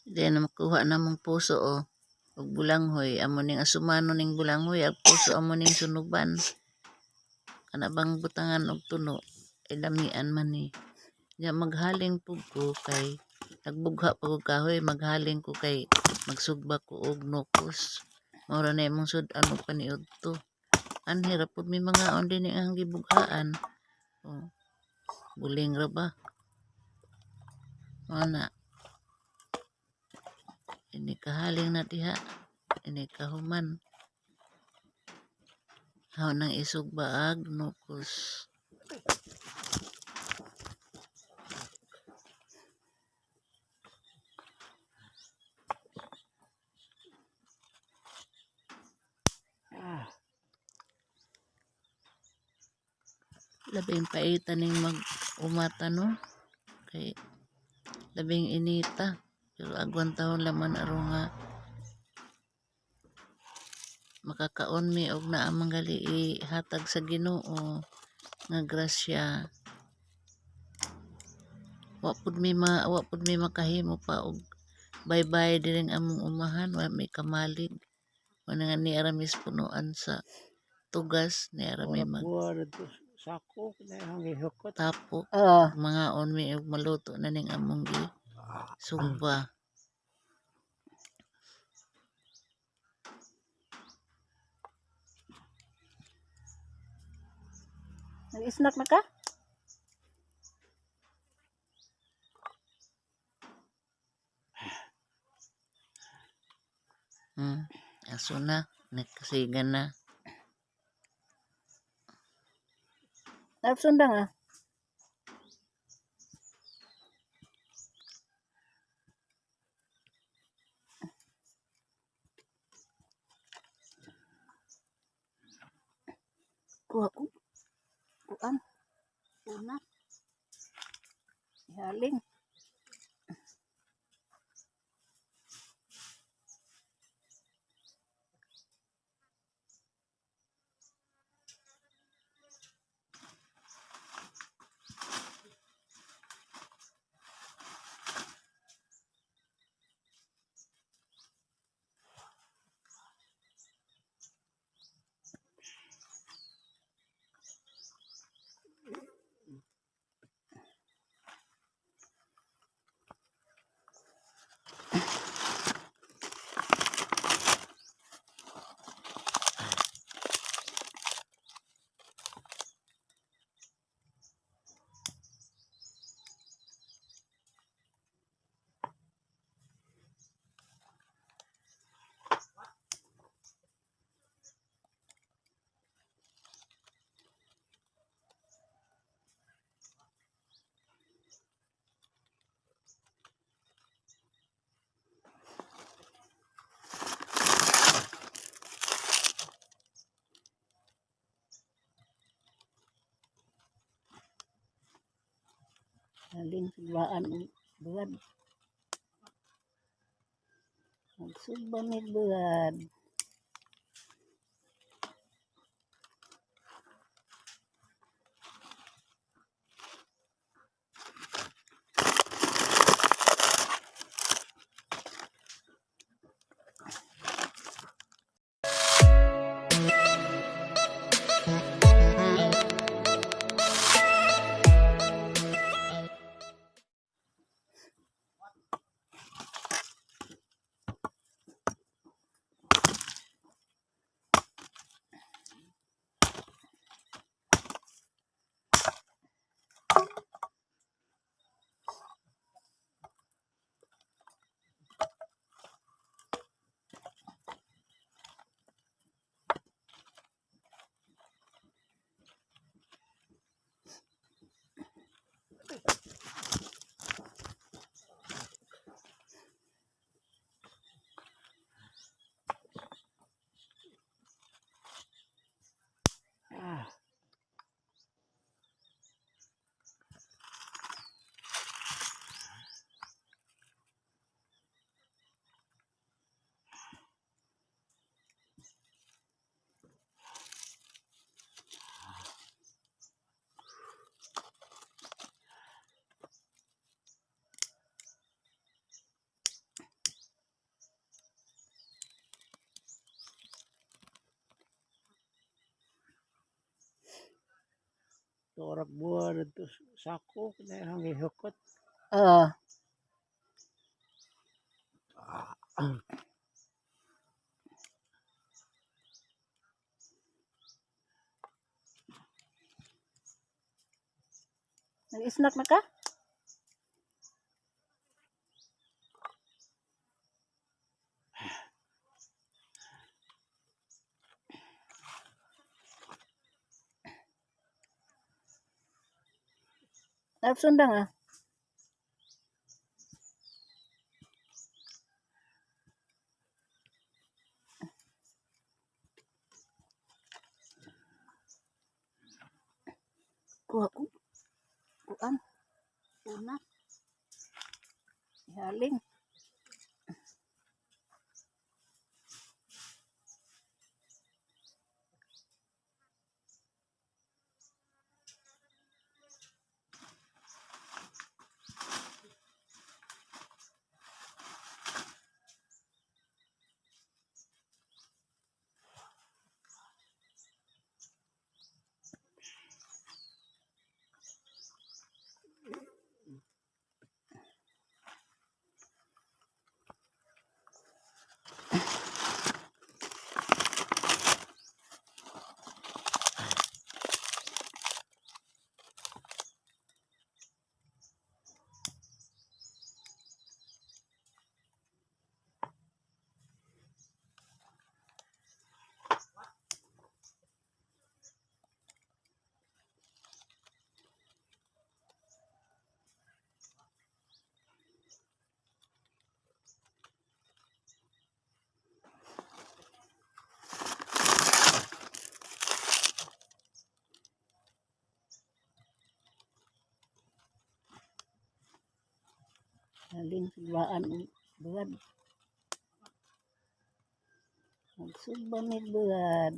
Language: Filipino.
Di na makuha na mong puso o ug bulanghoy. Amo ning asumano ning bulanghoy ag puso amo ning sunuban. Kana bang butangan og tuno ay damian man ni. Ya maghaling pug ko kay nagbugha pa ko kahoy maghaling ko kay magsugba ko og nukos. Mao na imong sud-an og paniud to. Anhira pud mi mga on din ang gibughaan. Oh, buling ra ba? Ana. Ini kahaling na diha. Ini kahuman. Haw nang isugba ag nukos. Labing paitan ning mag-umata no. Kay labing inita. Pero agwan taon laman aro nga makakaon mi og naa manggali ihatag sa Ginoo nga grasya. Wa pud mi makahimo pa og bye-bye diring among umahan wa may kamalig. Wala nga ni aramis punuan sa tugas ni arami mag sako na ang gihukot. tapok mga on mi og maluto na ning among gi sugba. Nag-snack na ka? Aso na, nagkasigan na. Nagsundang ah. Kuha ko. Kuan. Una. Haling. Haling suglaan og buwad. Magsugba mi buwad. Orag buwan ito sako na hangin hukot. Oh, nag-snack na ka? Sundang ah. Kuha ko. Kuan. Una. Haling. Haling sudbaan og buwad. Magsugba mi buwad.